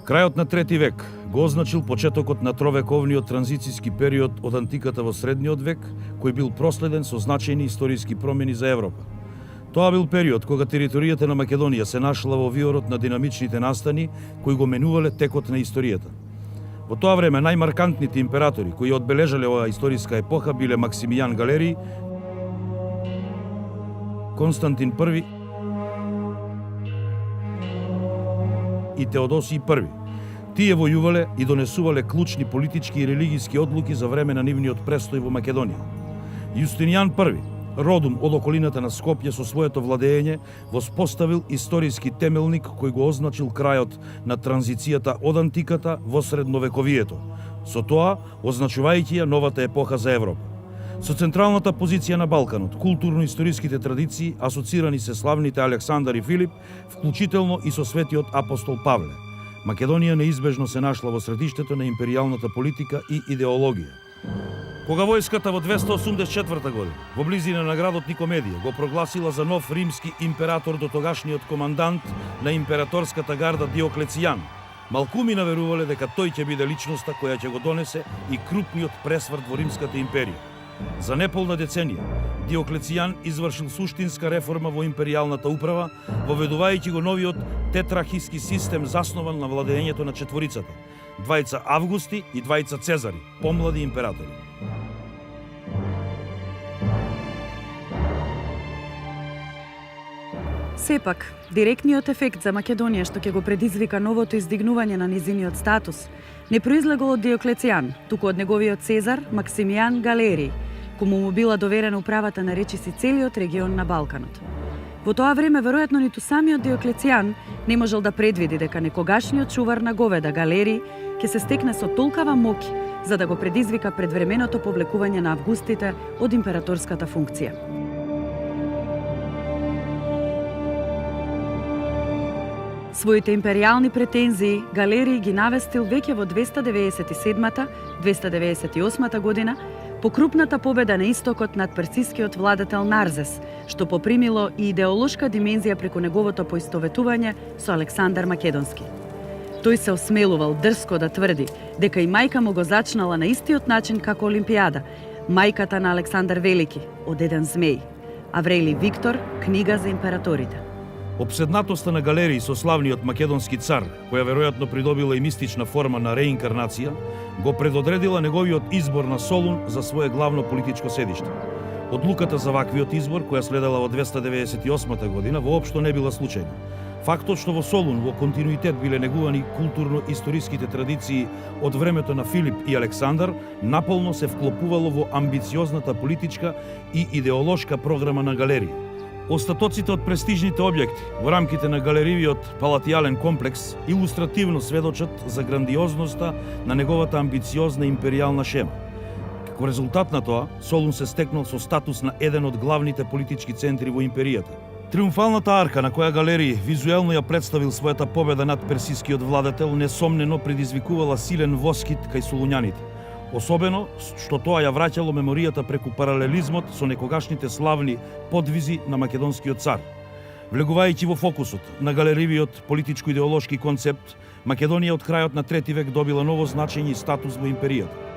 Крајот на трети век го означил почетокот на тровековниот транзицијски период од антиката во средниот век, кој бил проследен со значајни историски промени за Европа. Тоа бил период кога територијата на Македонија се нашла во виорот на динамичните настани кои го менувале текот на историјата. Во тоа време најмаркантните императори кои одбележале оваа историска епоха биле Максимијан Галерий, Константин I и Теодосиј I. Тие војувале и донесувале клучни политички и религиски одлуки за време на нивниот престој во Македонија. Јустинијан I, родом од околината на Скопје со своето владење, воспоставил историски темелник кој го означил крајот на транзицијата од антиката во средновековието, со тоа означувајќи ја новата епоха за Европа. Со централната позиција на Балканот, културно-историските традиции асоцирани се славните Александар и Филип, вклучително и со светиот апостол Павле. Македонија неизбежно се нашла во средиштето на империјалната политика и идеологија. Кога војската во 284 година, во близина на градот Никомедија, го прогласила за нов римски император до тогашниот командант на императорската гарда Диоклецијан, малкумина верувале дека тој ќе биде личноста која ќе го донесе и крупниот пресврт во Римската империја. За неполна деценија, Диоклецијан извршил суштинска реформа во империјалната управа, воведувајќи го новиот тетрархиски систем заснован на владењето на четворицата, двајца Августи и двајца Цезари, помлади императори. Сепак, директниот ефект за Македонија што ќе го предизвика новото издигнување на низиниот статус не произлегол од Диоклецијан, туку од неговиот Цезар Максимијан Галерий, кому му била доверена управата на речиси целиот регион на Балканот. Во тоа време, веројатно, ниту самиот Диоклецијан не можел да предвиди дека некогашниот чувар на говеда Галерий ќе се стекне со толкава моќ за да го предизвика предвременото повлекување на августите од императорската функција. Своите империјални претензии Галерий ги навестил веќе во 297-298 година по крупната победа на истокот над персискиот владетел Нарзес, што попримило и идеолошка димензија преку неговото поистоветување со Александар Македонски. Тој се осмелувал дрско да тврди дека и мајка му го зачнала на истиот начин како Олимпијада, мајката на Александар Велики, од еден змеј. Аврелий Виктор, книга за императорите. Обседнатоста на Галерий со славниот македонски цар, која веројатно придобила и мистична форма на реинкарнација, го предодредила неговиот избор на Солун за свое главно политичко седиште. Одлуката за ваквиот избор, која следела во 298 година, воопшто не била случајна. Фактот што во Солун во континуитет биле негувани културно-историските традиции од времето на Филип и Александар, наполно се вклопувало во амбициозната политичка и идеолошка програма на Галерий. Остатоците од престижните објекти во рамките на галеријиот палатијален комплекс илустративно сведочат за грандиозноста на неговата амбициозна империјална шема. Како резултат на тоа, Солун се стекнал со статус на еден од главните политички центри во империјата. Триумфалната арка на која Галерий визуелно ја представил својата победа над персискиот владетел несомнено предизвикувала силен воскит кај солуњаните. Особено што тоа ја враќало меморијата преку паралелизмот со некогашните славни подвизи на македонскиот цар. Влегувајќи во фокусот на Галеријиот политичко-идеолошки концепт, Македонија од крајот на трети век добила ново значење и статус во империјата.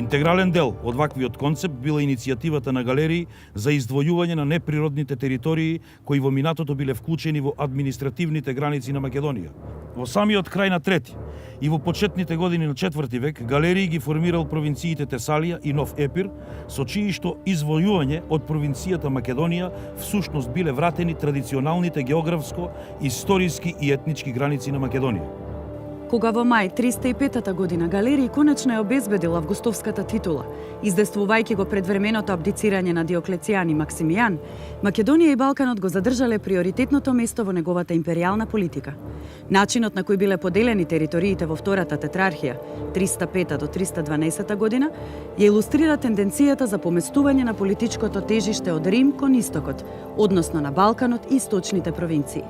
Интегрален дел од ваквиот концепт била иницијативата на галерии за издвојување на неприродните територии кои во минатото биле вклучени во административните граници на Македонија. Во самиот крај на трети и во почетните години на 4 век галерии ги формирал провинциите Тесалија и Нов Епир, со чии што извојување од провинцијата Македонија всушност биле вратени традиционалните географско, историски и етнички граници на Македонија. Кога во мај 305 година галерии конечно ја обезбедил августовската титула, издействувајќи го предвременото абдицирање на Диоклецијан и Максимијан, Македонија и Балканот го задржале приоритетното место во неговата империјална политика. Начинот на кој биле поделени териториите во втората тетрархија, 305 до 312 година, ја илустрира тенденцијата за поместување на политичкото тежиште од Рим кон истокот, односно на Балканот и источните провинции.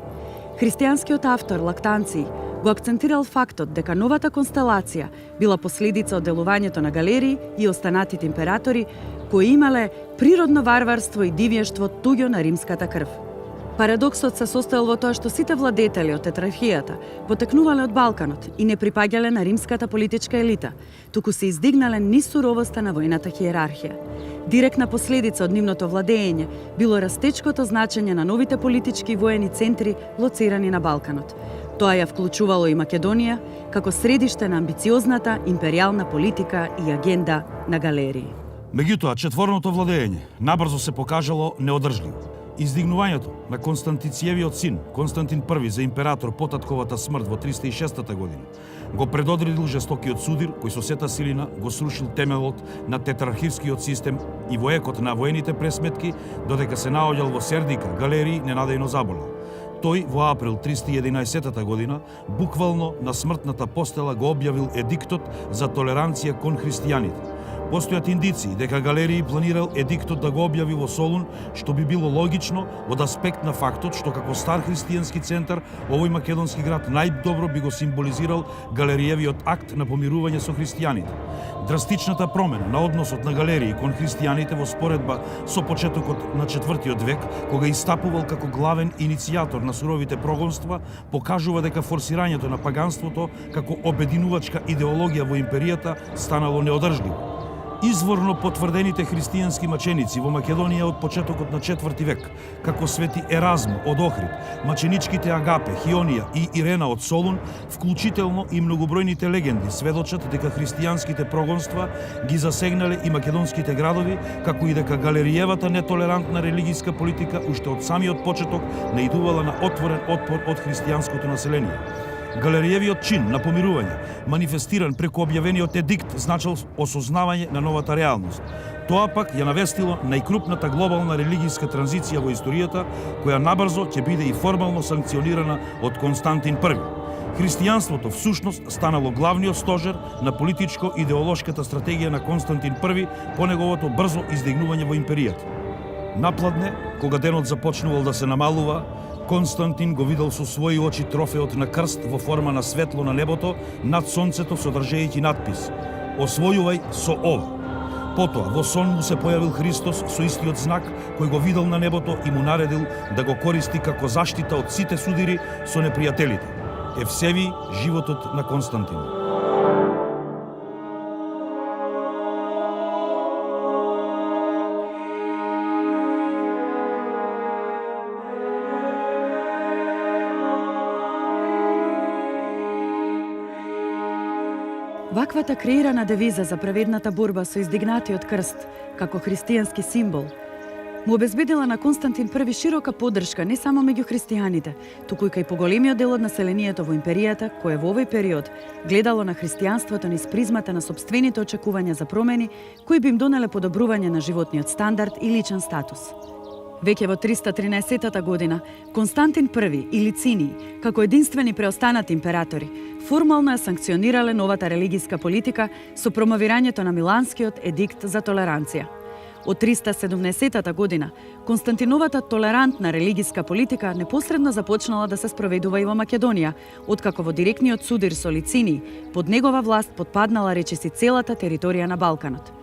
Христијанскиот автор Лактанци го акцентирал фактот дека новата констелација била последица од делувањето на галерии и останатите императори кои имале природно варварство и дивјештво туѓо на римската крв. Парадоксот се состоел во тоа што сите владетели од тетрархијата потекнувале од Балканот и не припаѓале на римската политичка елита, туку се издигнале низ суровоста на војната хиерархија. Директна последица од нивното владење било растечкото значење на новите политички и воени центри лоцирани на Балканот. Тоа ја вклучувало и Македонија како средиште на амбициозната империјална политика и агенда на галерии. Меѓутоа, четворното владење набрзо се покажало неодржливо. Издигнувањето на Константицијевиот син, Константин I за император по татковата смрт во 306 година, го предодредил жестокиот судир кој со сета силина го срушил темелот на тетрархискиот систем и во екот на воените пресметки, додека се наоѓал во Сердика, галерии ненадејно заболел. Тој во април 311 година буквално на смртната постела го објавил едиктот за толеранција кон христијаните. Постојат индиции дека галерии планирал едиктот да го објави во Солун, што би било логично од аспект на фактот што како стар христијански центар овој македонски град најдобро би го символизирал галериевиот акт на помирување со христијаните. Драстичната промена на односот на галерии кон христијаните во споредба со почетокот на 4 век, кога истапувал како главен иницијатор на суровите прогонства, покажува дека форсирањето на паганството како обединувачка идеологија во империјата станало неодржливо. Изворно потврдените христијански маченици во Македонија од почетокот на 4 век, како свети Еразмо од Охрид, маченичките Агапе, Хионија и Ирена од Солун, вклучително и многобројните легенди сведочат дека христијанските прогонства ги засегнале и македонските градови, како и дека галериевата нетолерантна религиска политика уште од самиот почеток наидувала на отворен отпор од христијанското население. Галериевиот чин на помирување, манифестиран преку објавениот едикт, значил осознавање на новата реалност. Тоа пак ја навестило најкрупната глобална религиска транзиција во историјата, која набрзо ќе биде и формално санкционирана од Константин I. Христијанството всушност станало главниот стожер на политичко-идеолошката стратегија на Константин I по неговото брзо издигнување во империјата. Напладне, кога денот започнувал да се намалува, Константин го видел со своји очи трофеот на крст во форма на светло на небото над сонцето содржејќи надпис «Освојувај со ова». Потоа во сон му се појавил Христос со истиот знак кој го видел на небото и му наредил да го користи како заштита од сите судири со непријателите. Евсеви животот на Константин. Ваквата креирана девиза за праведната борба со издигнатиот крст, како христијански символ, му обезбедила на Константин I широка поддршка не само меѓу христијаните, туку и кај поголемиот дел од населението во империјата, кое во овој период гледало на христијанството низ призмата на сопствените очекувања за промени, кои би им донеле подобрување на животниот стандард и личен статус. Веќе во 313 година, Константин I и Лициний, како единствени преостанати императори, формално ја санкционирале новата религиска политика со промовирањето на Миланскиот едикт за толеранција. Од 370 година, Константиновата толерантна религиска политика непосредно започнала да се спроведува и во Македонија, откако во директниот судир со Лициний, под негова власт потпаднала речиси целата територија на Балканот.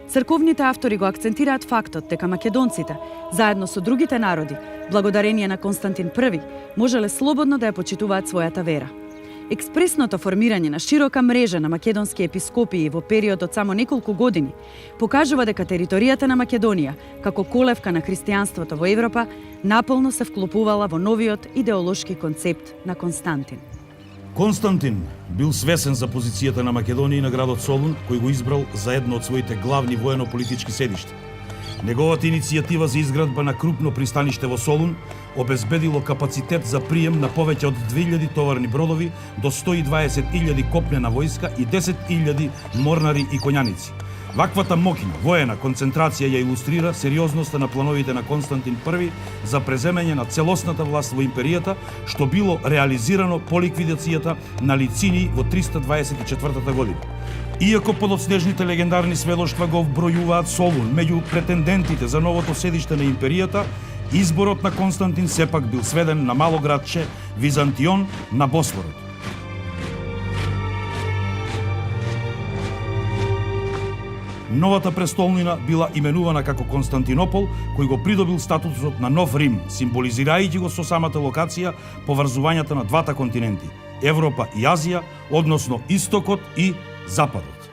Црковните автори го акцентираат фактот дека македонците, заедно со другите народи, благодарение на Константин I, можеле слободно да ја почитуваат својата вера. Експресното формирање на широка мрежа на македонски епископии во период од само неколку години покажува дека територијата на Македонија, како колевка на христијанството во Европа, наполно се вклопувала во новиот идеолошки концепт на Константин. Константин бил свесен за позицијата на Македонија и на градот Солун, кој го избрал за едно од своите главни воено-политички седишта. Неговата иницијатива за изградба на крупно пристаниште во Солун обезбедило капацитет за прием на повеќе од 2000 товарни бродови до 120.000 копнена војска и 10.000 морнари и коњаници. Ваквата моќна воена концентрација ја илустрира сериозноста на плановите на Константин I за преземање на целосната власт во империјата, што било реализирано по ликвидацијата на Лициний во 324 година. Иако подоцнежните легендарни сведоштва го вбројуваат Солун меѓу претендентите за новото седиште на империјата, изборот на Константин сепак бил сведен на мало градче Византион на Босфорот. Новата престолнина била именувана како Константинопол, кој го придобил статусот на Нов Рим, символизирајќи го со самата локација поврзувањата на двата континенти – Европа и Азија, односно Истокот и Западот.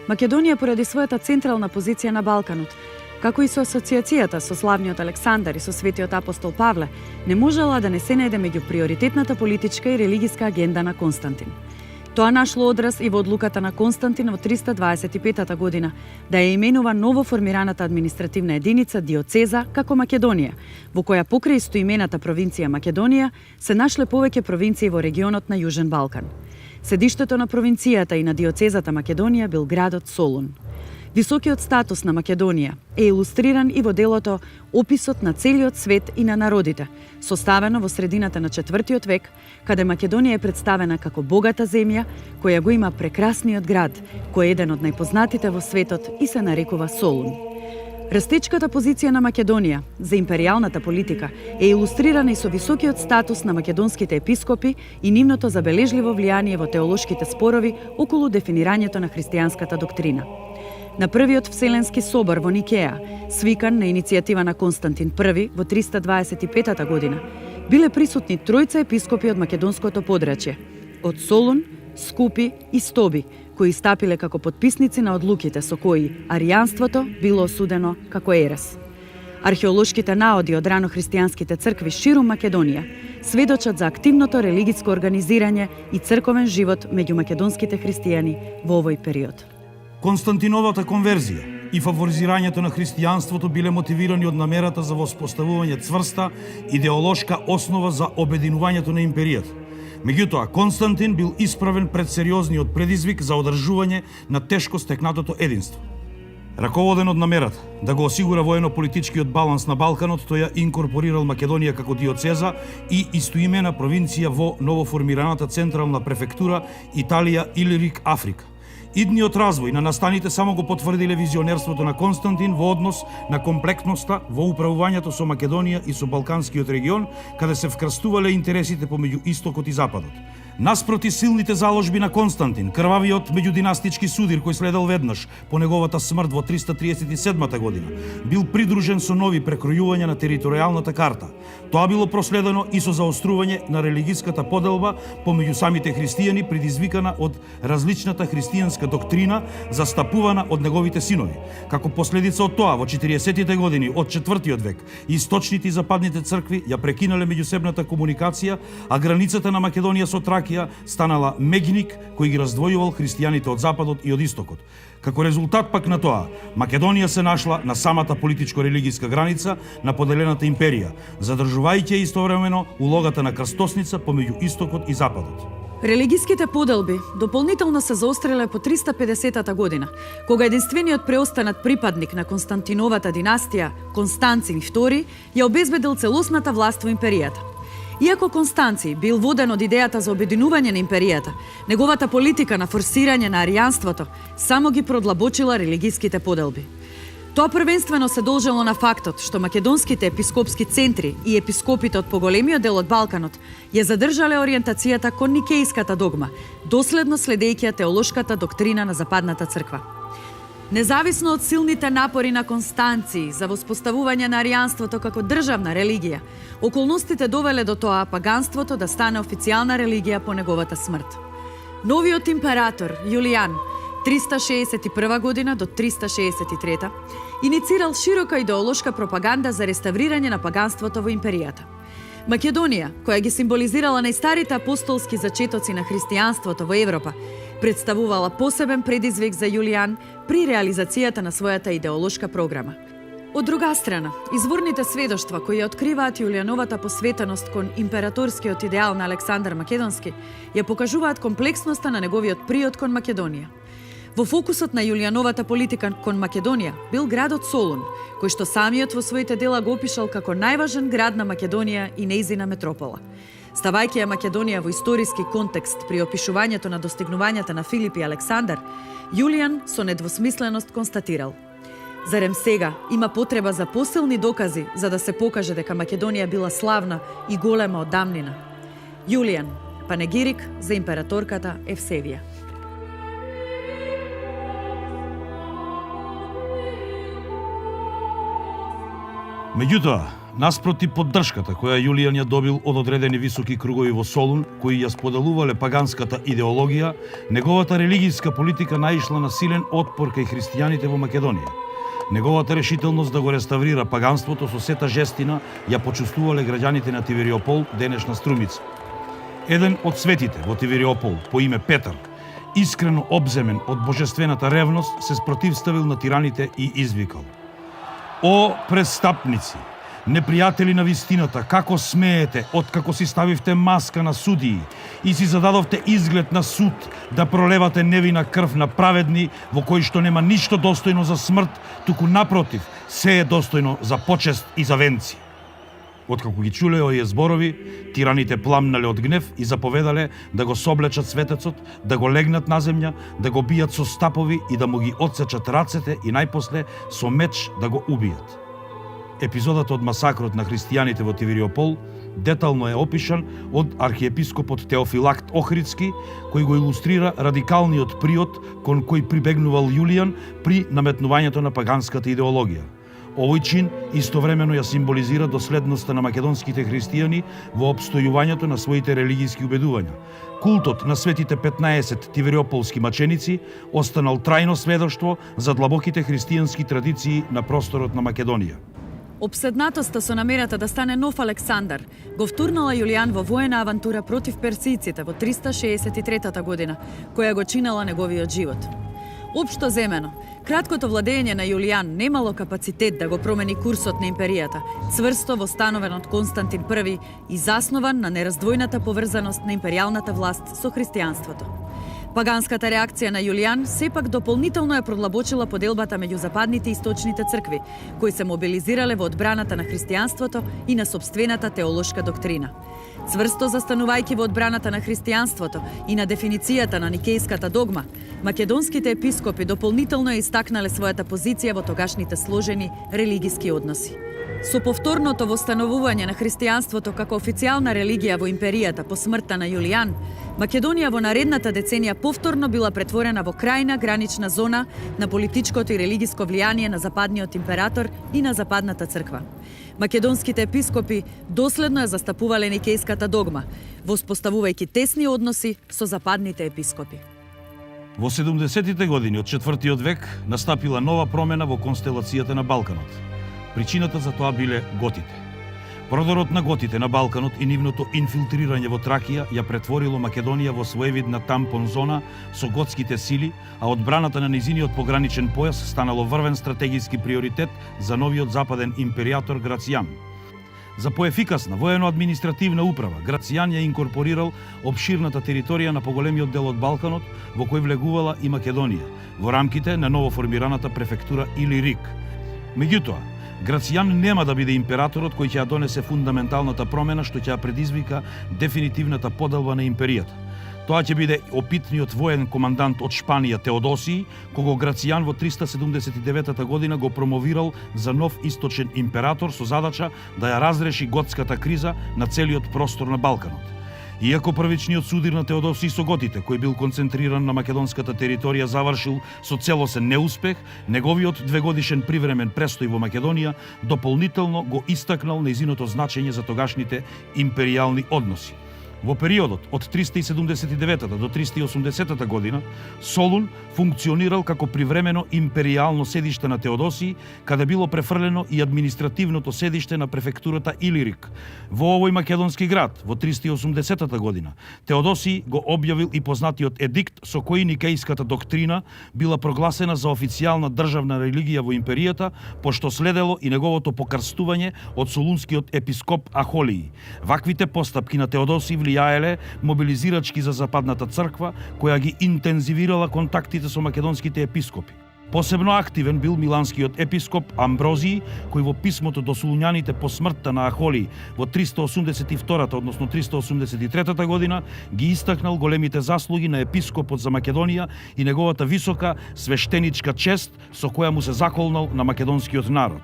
Македонија поради својата централна позиција на Балканот, како и со асоциацијата со славниот Александар и со светиот апостол Павле, не можела да не се најде меѓу приоритетната политичка и религиска агенда на Константин. Тоа нашло одраз и во одлуката на Константин во 325 година да ја именува ново формираната административна единица диоцеза како Македонија, во која покрај истоимената провинција Македонија се нашле повеќе провинции во регионот на Јужен Балкан. Седиштето на провинцијата и на диоцезата Македонија бил градот Солун. Високиот статус на Македонија е илустриран и во делото Описот на целиот свет и на народите, составено во средината на 4 век, каде Македонија е представена како богата земја, која го има прекрасниот град, кој е еден од најпознатите во светот и се нарекува Солун. Растечката позиција на Македонија за империјалната политика е илустрирана и со високиот статус на македонските епископи и нивното забележливо влијание во теолошките спорови околу дефинирањето на христијанската доктрина. На првиот Вселенски собор во Никеја, свикан на иницијатива на Константин I во 325 година, биле присутни тројца епископи од македонското подрачје, од Солун, Скупи и Стоби, кои стапиле како потписници на одлуките со кои аријанството било осудено како ерес. Археолошките наоди од рано христијанските цркви ширум Македонија сведочат за активното религиско организирање и црковен живот меѓу македонските христијани во овој период. Константиновата конверзија и фаворизирањето на христијанството биле мотивирани од намерата за воспоставување цврста идеолошка основа за обединувањето на империјата. Меѓутоа, Константин бил исправен пред сериозниот предизвик за одржување на тешко стекнатото единство. Раководен од намерата да го осигура воено-политичкиот баланс на Балканот, тој ја инкорпорирал Македонија како диоцеза и истоимена провинција во новоформираната централна префектура Италија Илирик Африка. Идниот развој на настаните само го потврдиле визионерството на Константин во однос на комплексноста во управувањето со Македонија и со Балканскиот регион, каде се вкрстувале интересите помеѓу Истокот и Западот. Наспроти силните заложби на Константин, крвавиот меѓудинастички судир кој следел веднаш по неговата смрт во 337 година, бил придружен со нови прекројувања на територијалната карта. Тоа било проследено и со заострување на религиската поделба помеѓу самите христијани, предизвикана од различната христијанска доктрина застапувана од неговите синови. Како последица од тоа, во 40-тите години од 4 век, источните и западните цркви ја прекинале меѓусебната комуникација, а границата на Македонија со Тракија станала меѓник кој ги раздвојувал христијаните од Западот и од Истокот. Како резултат пак на тоа, Македонија се нашла на самата политичко-религиска граница на поделената империја, задржувајќи истовремено улогата на крстосница помеѓу Истокот и Западот. Религиските поделби дополнително се заостриле по 350 година, кога единствениот преостанат припадник на Константиновата династија, Констанцин II, ја обезбедил целосната власт во империјата. Иако Констанци бил воден од идејата за обединување на империјата, неговата политика на форсирање на аријанството само ги продлабочила религиските поделби. Тоа првенствено се должело на фактот што македонските епископски центри и епископите од поголемиот дел од Балканот ја задржале ориентацијата кон никејската догма, доследно следејќи теолошката доктрина на Западната црква. Независно од силните напори на Констанци за воспоставување на аријанството како државна религија, околностите довеле до тоа паганството да стане официјална религија по неговата смрт. Новиот император Јулијан 361 година до 363 иницирал широка идеолошка пропаганда за реставрирање на паганството во империјата. Македонија, која ги символизирала најстарите апостолски зачетоци на христијанството во Европа, представувала посебен предизвик за Јулијан при реализацијата на својата идеолошка програма. Од друга страна, изворните сведоштва кои ја откриваат Јулијановата посветеност кон императорскиот идеал на Александар Македонски, ја покажуваат комплексноста на неговиот приод кон Македонија. Во фокусот на Јулијановата политика кон Македонија бил градот Солун, кој што самиот во своите дела го опишал како најважен град на Македонија и нејзина метропола. Ставајќи ја Македонија во историски контекст при опишувањето на достигнувањата на Филип и Александар, Јулијан со недвосмисленост констатирал: зарем сега има потреба за посилни докази за да се покаже дека Македонија била славна и голема од давнина. Јулијан, панегирик за императорката Евсевија. Меѓутоа, наспроти поддршката која Јулијан ја добил од одредени високи кругови во Солун, кои ја споделувале паганската идеологија, неговата религијска политика наишла на силен отпор кај христијаните во Македонија. Неговата решителност да го реставрира паганството со сета жестина ја почувствувале граѓаните на Тивериопол, денешна Струмица. Еден од светите во Тивериопол, по име Петар, искрено обземен од божествената ревност, се спротивставил на тираните и извикал: О, престапници, непријатели на вистината, како смеете, откако си ставивте маска на судии и си зададовте изглед на суд да пролевате невина крв на праведни, во кои што нема ништо достојно за смрт, туку напротив, се е достојно за почест и за венци. Откако ги чуле овие зборови, тираните пламнале од гнев и заповедале да го соблечат светецот, да го легнат на земја, да го бијат со стапови и да му ги отсечат рацете и најпосле со меч да го убијат. Епизодата од масакрот на христијаните во Тивериопол детално е опишан од архиепископот Теофилакт Охридски, кој го илустрира радикалниот приод кон кој прибегнувал Јулијан при наметнувањето на паганската идеологија. Овој чин истовремено ја символизира доследноста на македонските христијани во обстојувањето на своите религијски убедувања. Култот на светите 15 тивериополски маченици останал трајно сведоштво за длабоките христијански традиции на просторот на Македонија. Обседнатоста со намерата да стане нов Александар го втурнала Јулијан во воена авантура против персијците во 363 година, која го чинела неговиот живот. Општо земено, краткото владење на Јулијан немало капацитет да го промени курсот на империјата, цврсто востановен од Константин I и заснован на нераздвојната поврзаност на империјалната власт со христијанството. Паганската реакција на Јулијан сепак дополнително ја продлабочила поделбата меѓу западните и источните цркви, кои се мобилизирале во одбраната на христијанството и на сопствената теолошка доктрина. Цврсто застанувајќи во одбраната на христијанството и на дефиницијата на никејската догма, македонските епископи дополнително ја истакнале својата позиција во тогашните сложени религиски односи. Со повторното востановување на христијанството како официјална религија во империјата по смртта на Јулијан, Македонија во наредната деценија повторно била претворена во крајна гранична зона на политичкото и религиско влијание на западниот император и на западната црква. Македонските епископи доследно ја застапувале никејската догма, воспоставувајќи тесни односи со западните епископи. Во 70-тите години од 4 век настапила нова промена во констелацијата на Балканот. Причината за тоа биле готите. Продорот на готите на Балканот и нивното инфилтрирање во Тракија ја претворило Македонија во своевидна тампон зона со готските сили, а одбраната на низиниот пограничен појас станало врвен стратегиски приоритет за новиот западен империјатор Грацијан. За поефикасна воено-административна управа, Грацијан ја инкорпорирал обширната територија на поголемиот дел од Балканот, во кој влегувала и Македонија, во рамките на новоформираната префектура Илирик. Меѓутоа, Грацијан нема да биде императорот кој ќе ја донесе фундаменталната промена што ќе ја предизвика дефинитивната поделба на империјата. Тоа ќе биде опитниот воен командант од Шпанија Теодосиј, кого Грацијан во 379 година го промовирал за нов источен император со задача да ја разреши готската криза на целиот простор на Балканот. Иако првичниот судир на Теодосиј со готите, кој бил концентриран на македонската територија, завршил со целосен неуспех, неговиот двегодишен привремен престој во Македонија дополнително го истакнал нејзиното значење за тогашните империјални односи. Во периодот од 379 до 380 година, Солун функционирал како привремено империјално седиште на Теодосиј, каде било префрлено и административното седиште на префектурата Илирик. Во овој македонски град, во 380 година, Теодосиј го објавил и познатиот едикт со кој Никејската доктрина била прогласена за официјална државна религија во империјата, пошто следело и неговото покрстување од солунскиот епископ Ахолиј. Ваквите постапки на Теодосиј влијаеле мобилизирачки за Западната црква, која ги интензивирала контактите со македонските епископи. Посебно активен бил миланскиот епископ Амброзиј, кој во писмото до солуњаните по смртта на Ахолиј во 382, односно 383 година, ги истакнал големите заслуги на епископот за Македонија и неговата висока свештеничка чест со која му се заколнал на македонскиот народ.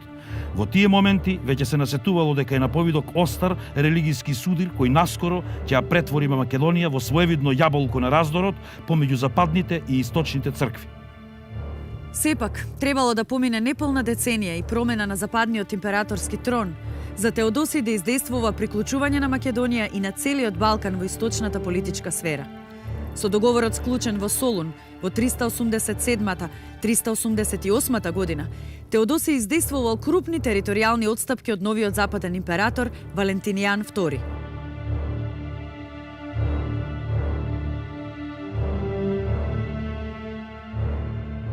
Во тие моменти веќе се насетувало дека е на повидок остар религиски судир кој наскоро ќе ја претвори Македонија во своевидно јаболко на раздорот помеѓу западните и источните цркви. Сепак, требало да помине неполна деценија и промена на западниот императорски трон за Теодосиј да издействува приклучување на Македонија и на целиот Балкан во источната политичка сфера. Со договорот склучен во Солун во 387-388 година, Теодосиј издействувал крупни територијални отстапки од новиот западен император Валентинијан II.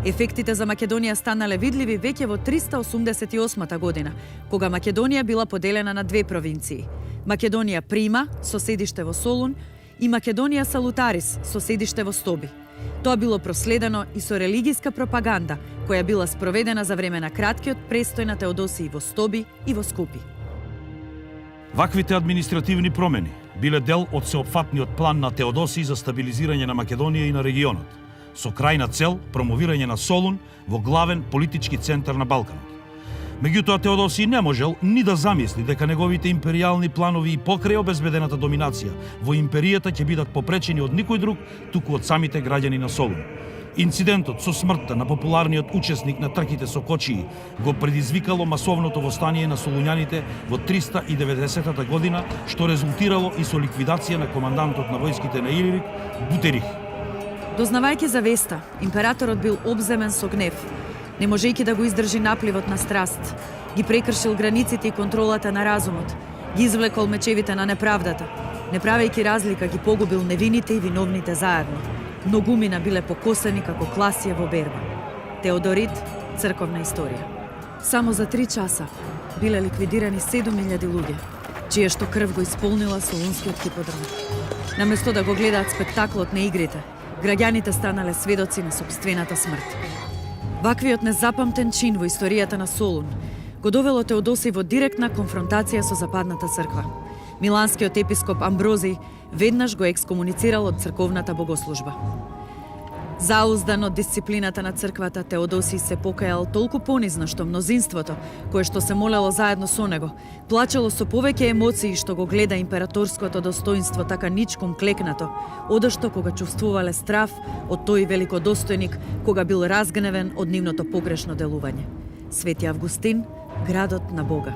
Ефектите за Македонија станале видливи веќе во 388 година, кога Македонија била поделена на две провинции. Македонија Прима, со седиште во Солун, и Македонија Салутарис, со седиште во Стоби. Тоа било проследено и со религиска пропаганда, која била спроведена за време на краткиот престој на Теодосиј во Стоби и во Скупи. Ваквите административни промени биле дел од сеопфатниот план на Теодосиј за стабилизирање на Македонија и на регионот, со крајна цел промовирање на Солун во главен политички центар на Балканот. Меѓутоа Теодосиј не можел ни да замисли дека неговите империјални планови и покрај обезбедената доминација во империјата ќе бидат попречени од никој друг, туку од самите граѓани на Солун. Инцидентот со смртта на популарниот учесник на трките со кочии го предизвикало масовното востание на солуњаните во 390 година, што резултирало и со ликвидација на командантот на војските на Илирик, Бутерих. Дознавајќи за веста, императорот бил обземен со гнев. Не можејќи да го издржи напливот на страст, ги прекршил границите и контролата на разумот, ги извлекол мечевите на неправдата, не правејќи разлика ги погубил невините и виновните заедно. Многумина биле покосени како класија во берба. Теодорит, црковна историја. Само за 3 часа биле ликвидирани 7000 луѓе, чија што крв го исполнила Солунскиот хиподром. Наместо да го гледаат спектаклот на игрите, граѓаните станале сведоци на сопствената смрт. Ваквиот незапамтен чин во историјата на Солун го довело Теодосиј во директна конфронтација со Западната црква. Миланскиот епископ Амброзиј веднаш го екскомуницирал од црковната богослужба. Зауздан од дисциплината на црквата, Теодосиј се покајал толку понизно што мнозинството, кое што се молело заедно со него, плачело со повеќе емоции што го гледа императорското достоинство така ничком клекнато, одошто кога чувствувале страв од тој великодостојник, кога бил разгневен од нивното погрешно делување. Свети Августин, градот на Бога.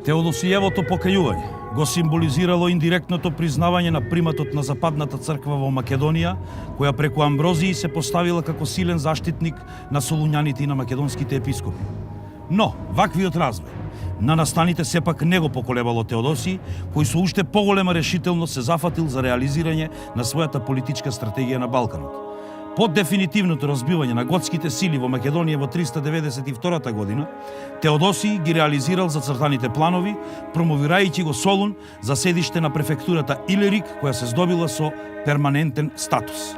Теодосијевото покајување го символизирало индиректното признавање на приматот на Западната црква во Македонија, која преку Амброзиј се поставила како силен заштитник на солуњаните и на македонските епископи. Но, ваквиот развој на настаните сепак не го поколебало Теодосиј, кој со уште поголема решителност се зафатил за реализирање на својата политичка стратегија на Балканот. По дефинитивното разбивање на готските сили во Македонија во 392 година, Теодосиј ги реализирал зацртаните планови, промовирајќи го Солун за седиште на префектурата Илирик, која се здобила со перманентен статус.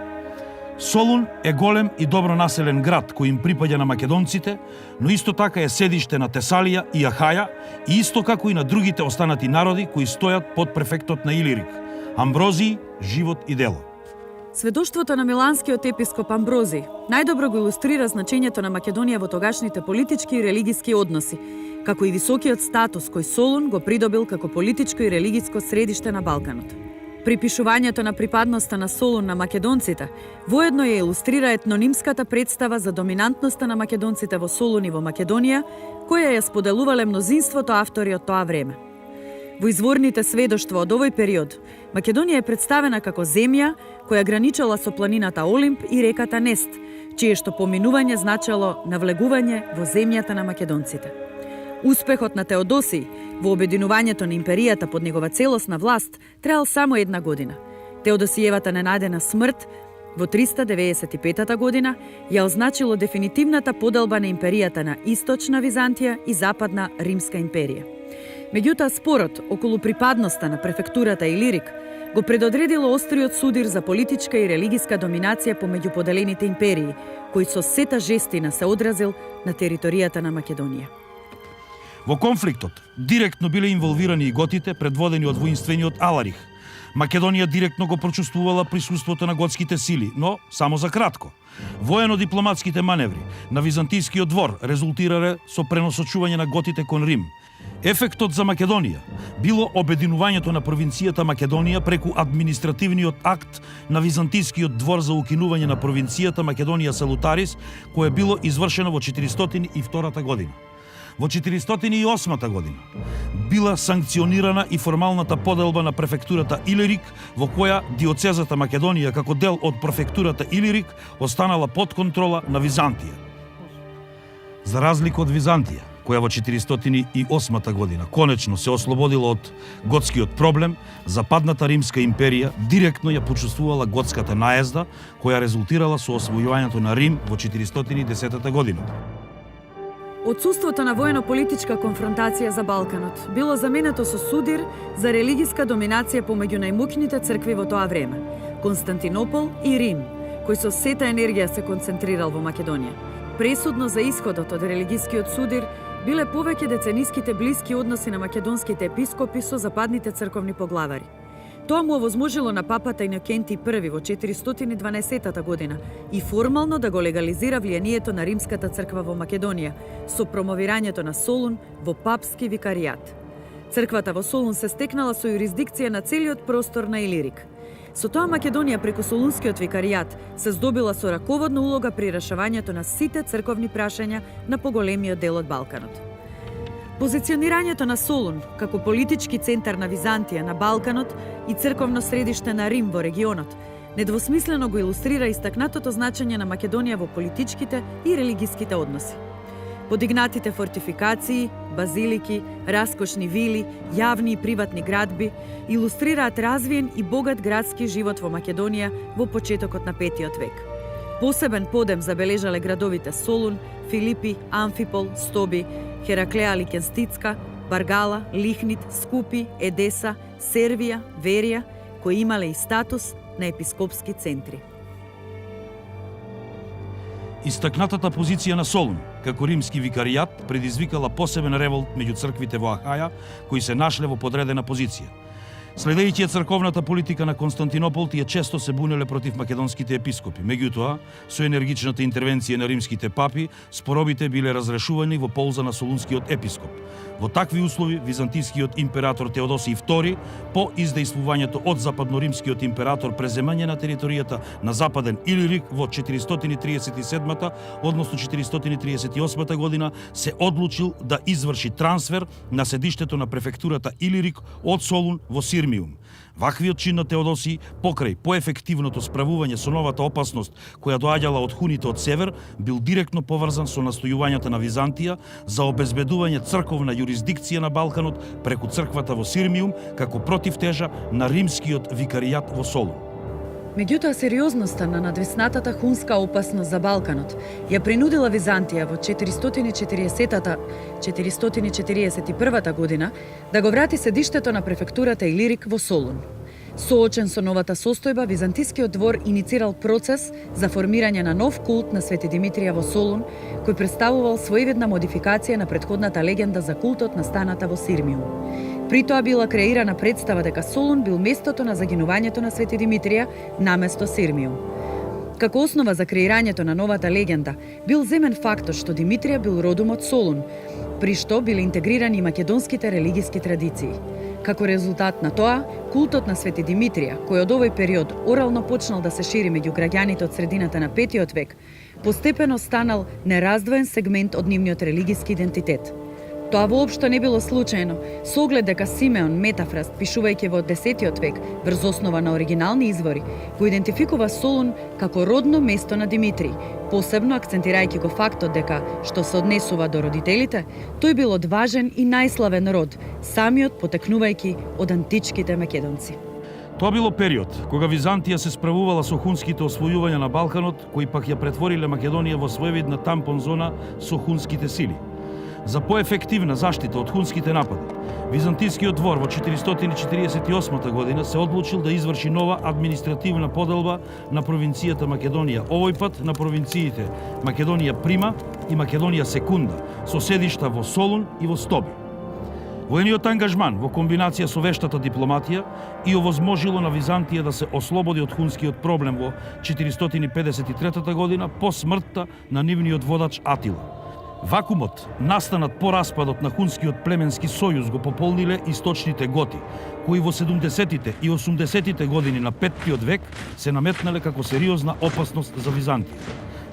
Солун е голем и добро населен град кој им припаѓа на македонците, но исто така е седиште на Тесалија и Ахаја и исто како и на другите останати народи кои стојат под префектот на Илирик. Амброзиј, живот и дело. Сведоштвото на миланскиот епископ Амброзиј најдобро го илустрира значењето на Македонија во тогашните политички и религиски односи, како и високиот статус кој Солун го придобил како политичко и религиско средиште на Балканот. Припишувањето на припадноста на Солун на македонците воедно ја илустрира етнонимската представа за доминантноста на македонците во Солун и во Македонија, која ја споделувале мнозинството автори од тоа време. Во изворните сведоштва од овој период, Македонија е представена како земја која граничела со планината Олимп и реката Нест, чие што поминување значело навлегување во земјата на македонците. Успехот на Теодосиј во обединувањето на империјата под негова целосна власт траел само една година. Теодосиевата ненадена смрт во 395 година ја означило дефинитивната поделба на империјата на Источна Византија и Западна Римска империја. Меѓутоа, спорот околу припадноста на префектурата Илирик го предодредило остриот судир за политичка и религиска доминација помеѓу поделените империи, кој со сета жестина се одразил на територијата на Македонија. Во конфликтот директно биле инволвирани и готите, предводени од воинствениот Аларих. Македонија директно го прочувствувала присуството на готските сили, но само за кратко. Воено-дипломатските маневри на византискиот двор резултирале со преносочување на готите кон Рим. Ефектот за Македонија било обединувањето на провинцијата Македонија преку административниот акт на византискиот двор за укинување на провинцијата Македонија Салутарис, кое било извршено во 402 година. Во 408 година била санкционирана и формалната поделба на префектурата Илирик, во која диоцезата Македонија како дел од префектурата Илирик останала под контрола на Византија. За разлика од Византија, која во 408 година конечно се ослободила од готскиот проблем, Западната Римска империја директно ја почувствувала готската наезда, која резултирала со освојувањето на Рим во 410 година. Отсуството на воено-политичка конфронтација за Балканот било заменето со судир за религиска доминација помеѓу најмоќните цркви во тоа време – Константинопол и Рим, кој со сета енергија се концентрирал во Македонија. Пресудно за исходот од религискиот судир биле повеќе децениските блиски односи на македонските епископи со западните црковни поглавари. Тоа му овозможило на папата Инокентий I во 412 година и формално да го легализира влијанието на Римската црква во Македонија со промовирањето на Солун во папски викаријат. Црквата во Солун се стекнала со юрисдикција на целиот простор на Илирик. Со тоа Македонија преку Солунскиот викаријат се здобила со раководна улога при решавањето на сите црковни прашања на поголемиот дел од Балканот. Позиционирањето на Солун како политички центар на Византија на Балканот и црковно средиште на Рим во регионот недвосмислено го илустрира истакнатото значење на Македонија во политичките и религиските односи. Подигнатите фортификации, базилики, раскошни вили, јавни и приватни градби илустрираат развиен и богат градски живот во Македонија во почетокот на 5 век. Посебен подем забележале градовите Солун, Филипи, Амфипол, Стоби, Хераклеа Ликенстицка, Баргала, Лихнит, Скупи, Едеса, Сервија, Верија, кои имале и статус на епископски центри. Истакнатата позиција на Солун како римски викаријат предизвикала посебен револт меѓу црквите во Ахаја, кои се нашле во подредена позиција. Следејќи црковната политика на Константинопол, тие често се бунеле против македонските епископи. Меѓутоа, со енергичната интервенција на римските папи, споробите биле разрешувани во полза на солунскиот епископ. Во такви услови, византискиот император Теодосиј II, по издејствувањето од западноримскиот император преземање на територијата на Западен Илирик во 437, односно 438 година, се одлучил да изврши трансфер на седиштето на префектурата Илирик од Солун во Сирмиум. Ваквиот чин на Теодосиј, покрај поефективното справување со новата опасност која доаѓала од хуните од север, бил директно поврзан со настојувањата на Византија за обезбедување црковна юрисдикција на Балканот преку црквата во Сирмиум како противтежа на римскиот викаријат во Солун. Меѓутоа, сериозноста на надвиснатата хунска опасност за Балканот ја принудила Византија во 441 година да го врати седиштето на префектурата Илирик во Солун. Соочен со новата состојба, византискиот двор иницирал процес за формирање на нов култ на Свети Димитрија во Солун, кој представувал своевидна модификација на претходната легенда за култот на станата во Сирмиум. При тоа била креирана представа дека Солун бил местото на загинувањето на Свети Димитрија наместо Сирмиум. Како основа за креирањето на новата легенда бил земен фактот што Димитрија бил родом од Солун, при што биле интегрирани и македонските религиски традиции. Како резултат на тоа, култот на Свети Димитрија, кој од овој период орално почнал да се шири меѓу граѓаните од средината на 5 век, постепено станал нераздвоен сегмент од нивниот религиски идентитет. Тоа воопшто не било случајно, со оглед дека Симеон Метафраст, пишувајќи во 10 век, врз основа на оригинални извори, го идентификува Солун како родно место на Димитрий, посебно акцентирајќи го фактот дека, што се однесува до родителите, тој бил од важен и најславен род, самиот потекнувајќи од античките македонци. Тоа било период кога Византија се справувала со хунските освојувања на Балканот, кои пак ја претвориле Македонија во своевидна тампон зона со хунските сили. За поефективна заштита од хунските напади, Византискиот двор во 448 година се одлучил да изврши нова административна поделба на провинцијата Македонија, овој пат на провинциите Македонија Прима и Македонија Секунда, со седишта во Солун и во Стоби. Воениот ангажман во комбинација со вештата дипломатија и овозможило на Византија да се ослободи од хунскиот проблем во 453 година по смртта на нивниот водач Атила. Вакуумот, настанат по распадот на хунскиот племенски сојуз, го пополниле источните готи, кои во 70-тите и 80-тите години на 5 век се наметнале како сериозна опасност за Византија.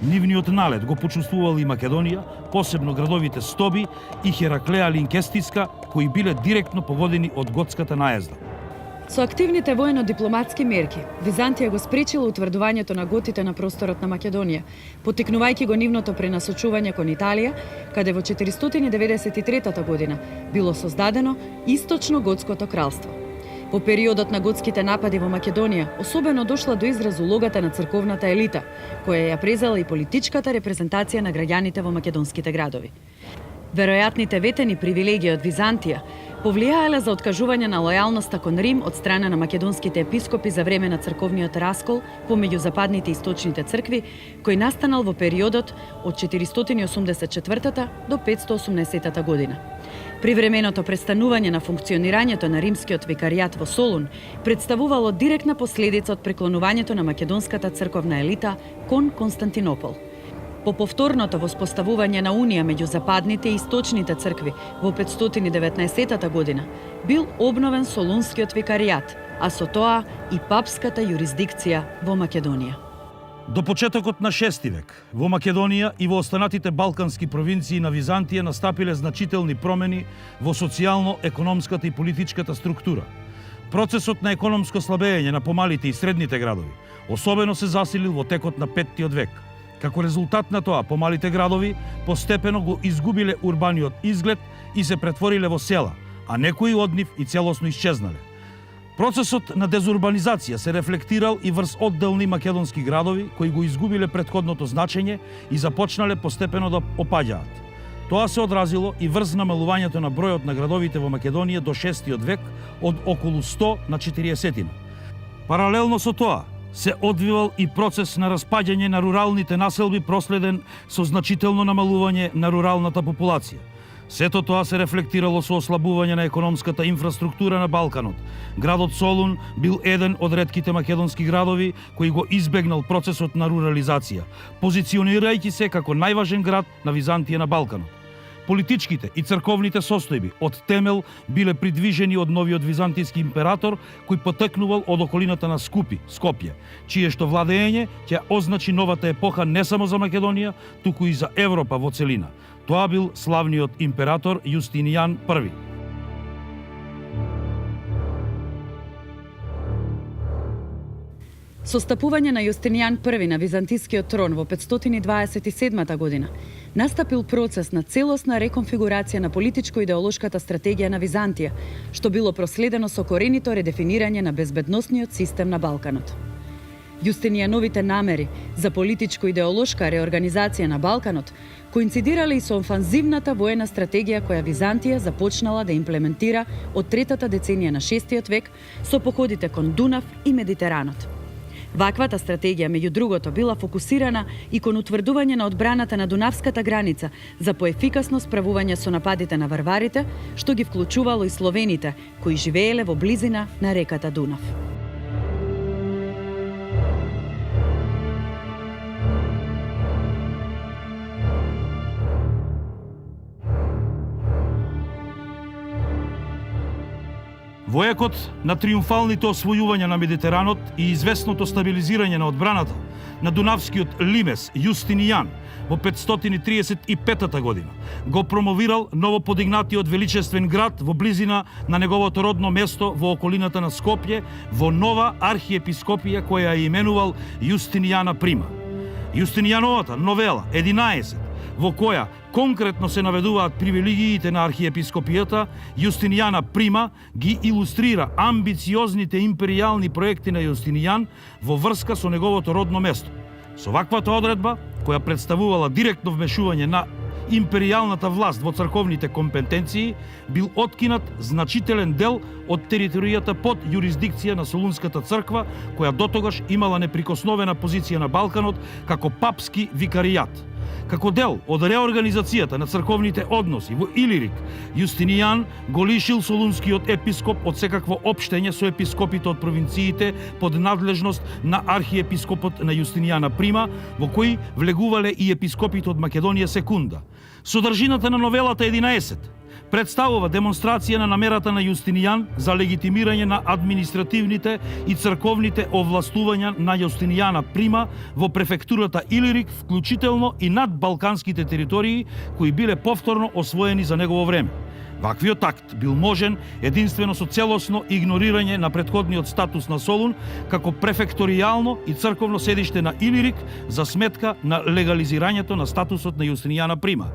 Нивниот налет го почувствувал и Македонија, посебно градовите Стоби и Хераклеа Линкестиска, кои биле директно погодени од готската наезда. Со активните воено-дипломатски мерки, Византија го спречила утврдувањето на готите на просторот на Македонија, поттикнувајќи го нивното пренасочување кон Италија, каде во 493 година било создадено Источно готското кралство. Во периодот на готските напади во Македонија, особено дошла до израз улогата на црковната елита, која ја презела и политичката репрезентација на граѓаните во македонските градови. Веројатните ветени привилегии од Византија повлијаеле за откажување на лојалноста кон Рим од страна на македонските епископи за време на црковниот раскол помеѓу западните и источните цркви, кој настанал во периодот од 484 до 580 година. Привременото престанување на функционирањето на римскиот викаријат во Солун представувало директна последица од преклонувањето на македонската црковна елита кон Константинопол. По повторното воспоставување на унија меѓу западните и источните цркви во 519 година бил обновен Солунскиот викаријат, а со тоа и папската јурисдикција во Македонија. До почетокот на 6 век, во Македонија и во останатите балкански провинции на Византија настапиле значителни промени во социјално-економската и политичката структура. Процесот на економско слабење на помалите и средните градови особено се засилил во текот на 5 век. Како резултат на тоа, помалите градови постепено го изгубиле урбаниот изглед и се претвориле во села, а некои од нив и целосно исчезнале. Процесот на дезурбанизација се рефлектирал и врз одделни македонски градови кои го изгубиле претходното значење и започнале постепено да опаѓаат. Тоа се одразило и врз намалувањето на бројот на градовите во Македонија до 6 век од околу 100 на 40. Паралелно со тоа, се одвивал и процес на распаѓање на руралните населби проследен со значително намалување на руралната популација. Сето тоа се рефлектирало со ослабување на економската инфраструктура на Балканот. Градот Солун бил еден од ретките македонски градови кој го избегнал процесот на рурализација, позиционирајќи се како најважен град на Византија на Балканот. Политичките и црковните состојби од темел биле придвижени од новиот византијски император кој потекнувал од околината на Скопје, чие што владење ќе означи новата епоха не само за Македонија, туку и за Европа во целина. Тоа бил славниот император Јустинијан I. Со стапување на Јустинијан I на византискиот трон во 527 година, настапил процес на целосна реконфигурација на политичко-идеолошката стратегија на Византија, што било проследено со коренито редефинирање на безбедносниот систем на Балканот. Јустинијановите намери за политичко-идеолошка реорганизација на Балканот коинцидирале и со офанзивната воена стратегија која Византија започнала да имплементира од третата деценија на 6 век со походите кон Дунав и Медитеранот. Ваквата стратегија, меѓу другото, била фокусирана и кон утврдување на одбраната на Дунавската граница за поефикасно справување со нападите на варварите, што ги вклучувало и словените, кои живееле во близина на реката Дунав. Во Во екот на триумфалните освојувања на Медитеранот и известното стабилизирање на одбраната на Дунавскиот лимес Јустинијан во 535 година го промовирал новоподигнатиот величествен град во близина на неговото родно место во околината на Скопје во нова архиепископија која ја именувал Јустинијана Прима. Јустинијановата новела 11, во која конкретно се наведуваат привилегиите на архиепископијата, Јустинијана Прима ги илустрира амбициозните империјални проекти на Јустинијан во врска со неговото родно место. Со ваквата одредба, која представувала директно вмешување на империјалната власт во црковните компетенции, бил откинат значителен дел од територијата под јурисдикција на Солунската црква, која дотогаш имала неприкосновена позиција на Балканот како папски викаријат. Како дел од реорганизацијата на црковните односи во Илирик, Јустинијан го лишил Солунскиот епископ од секакво општење со епископите од провинциите под надлежност на архиепископот на Јустинијана Прима, во кои влегувале и епископите од Македонија Секунда. Содржината на новелата 11 представува демонстрација на намерата на Јустинијан за легитимирање на административните и црковните овластувања на Јустинијана Прима во префектурата Илирик, вклучително и над балканските територии кои биле повторно освоени за негово време. Ваквиот акт бил можен единствено со целосно игнорирање на претходниот статус на Солун како префекторијално и црковно седиште на Илирик за сметка на легализирањето на статусот на Јустинијана Прима.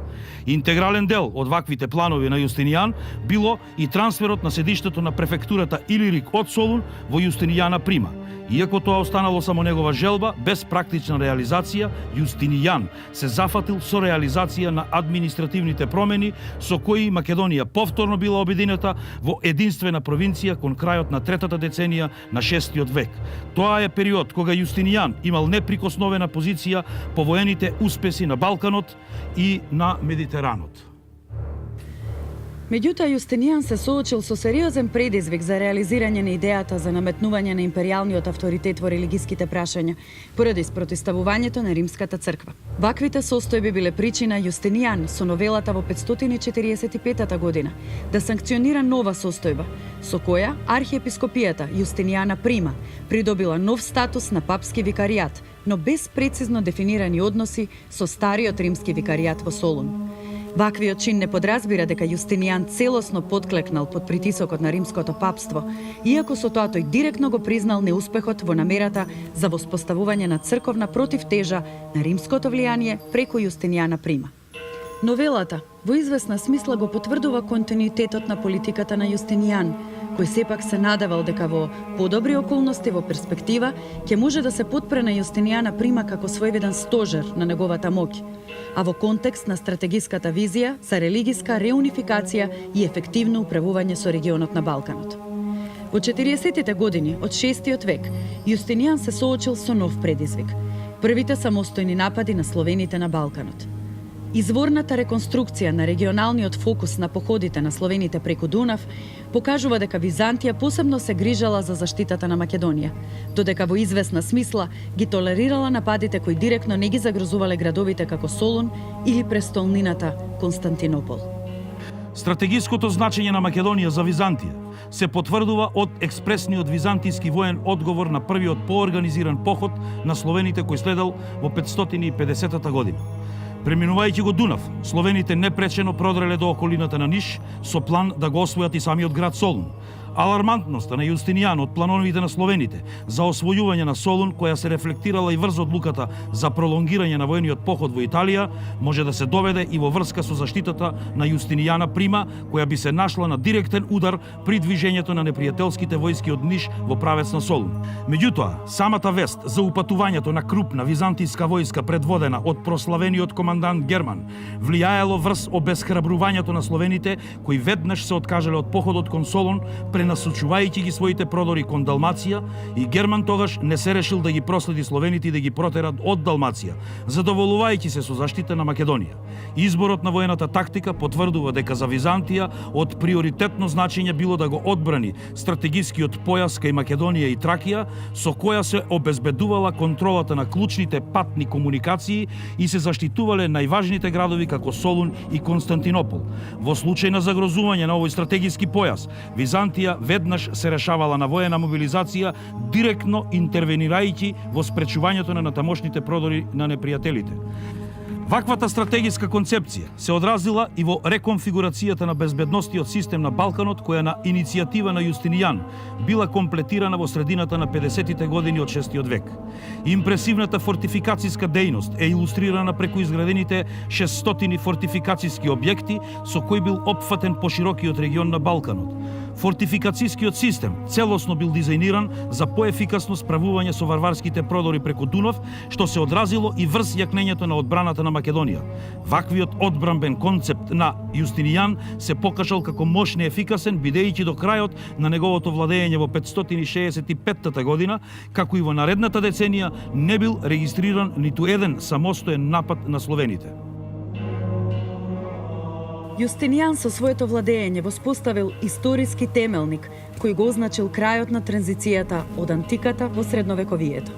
Интегрален дел од ваквите планови на Јустинијан било и трансферот на седиштето на префектурата Илирик од Солун во Јустинијана Прима. Иако тоа останало само негова желба, без практична реализација, Јустинијан се зафатил со реализација на административните промени со кои Македонија повторно била обединета во единствена провинција кон крајот на третата деценија на 6 век. Тоа е период кога Јустинијан имал неприкосновена позиција по воените успеси на Балканот и на Медитеранот. Меѓутоа, Јустинијан се соочил со сериозен предизвик за реализирање на идејата за наметнување на империјалниот авторитет во религиските прашања, поради спротивставувањето на Римската црква. Ваквите состојби биле причина Јустинијан со новелата во 545 година да санкционира нова состојба, со која архиепископијата Јустинијана Прима придобила нов статус на папски викаријат, но без прецизно дефинирани односи со стариот римски викаријат во Солун. Ваквиот чин не подразбира дека Јустинијан целосно подклекнал под притисокот на римското папство, иако со тоа тој директно го признал неуспехот во намерата за воспоставување на црковна противтежа на римското влијание преку Јустинијана Прима. Новелата во известна смисла го потврдува континуитетот на политиката на Јустинијан, кој сепак се надевал дека во подобри околности во перспектива ќе може да се потпре на Јустинијана Прима како своевиден стожер на неговата моќ, а во контекст на стратегиската визија за религиска реунификација и ефективно управување со регионот на Балканот. Во 40-тите години од 6 век Јустинијан се соочил со нов предизвик – првите самостојни напади на словените на Балканот. Изворната реконструкција на регионалниот фокус на походите на словените преку Дунав покажува дека Византија посебно се грижала за заштитата на Македонија, додека во известна смисла ги толерирала нападите кои директно не ги загрозувале градовите како Солун или престолнината Константинопол. Стратегиското значење на Македонија за Византија се потврдува од експресниот византијски воен одговор на првиот поорганизиран поход на словените кој следел во 550 година. Преминувајќи го Дунав, словените непречено продреле до околината на Ниш со план да го освојат и самиот град Солун. Алармантноста на Јустинијан од плановите на словените за освојување на Солун, која се рефлектирала и врз одлуката за пролонгирање на војниот поход во Италија, може да се доведе и во врска со заштитата на Јустинијана Прима, која би се нашла на директен удар при движењето на непријателските војски од Ниш во правец на Солун. Меѓутоа, самата вест за упатувањето на крупна византијска војска предводена од прославениот командант Герман влијаело врз обесхрабрувањето на словените, кои веднаш се откажале од походот кон Солун, пренасочувајќи ги своите продори кон Далмација, и Герман тогаш не се решил да ги проследи словените и да ги протера од Далмација, задоволувајќи се со заштита на Македонија. Изборот на воената тактика потврдува дека за Византија од приоритетно значење било да го одбрани стратегискиот појас кај Македонија и Тракија, со која се обезбедувала контролата на клучните патни комуникации и се заштитувале најважните градови како Солун и Константинопол. Во случај на загрозување на овој стратегиски појас, Византија Македонија веднаш се решавала на воена мобилизација, директно интервенирајќи во спречувањето на тамошните продори на непријателите. Ваквата стратегиска концепција се одразила и во реконфигурацијата на безбедностиот систем на Балканот, која на иницијатива на Јустинијан била комплетирана во средината на 50-тите години од 6 век. Импресивната фортификацијска дејност е илустрирана преку изградените 600 фортификацијски објекти со кои бил опфатен поширокиот регион на Балканот. Фортификацијскиот систем целосно бил дизајниран за поефикасно справување со варварските продори преку Дунав, што се одразило и врз јакнењето на одбраната на Македонија. Ваквиот одбранбен концепт на Јустинијан се покажал како мощен и ефикасен, бидејќи до крајот на неговото владење во 565 година, како и во наредната деценија, не бил регистриран ниту еден самостоен напад на словените. Јустинијан со своето владење воспоставил историски темелник кој го означил крајот на транзицијата од антиката во средновековието.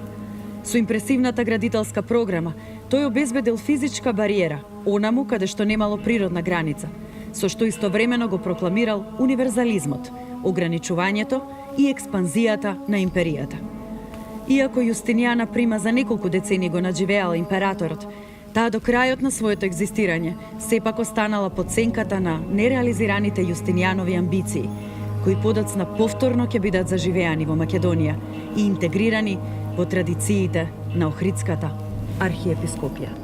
Со импресивната градителска програма, тој обезбедил физичка бариера, онаму каде што немало природна граница, со што истовремено го прокламирал универзализмот, ограничувањето и експанзијата на империјата. Иако Јустинијана прима за неколку децени го надживеал императорот, таа до крајот на своето екзистирање сепак останала под сенката на нереализираните Јустинијанови амбиции, кои подоцна повторно ќе бидат заживеани во Македонија и интегрирани во традициите на Охридската архиепископија.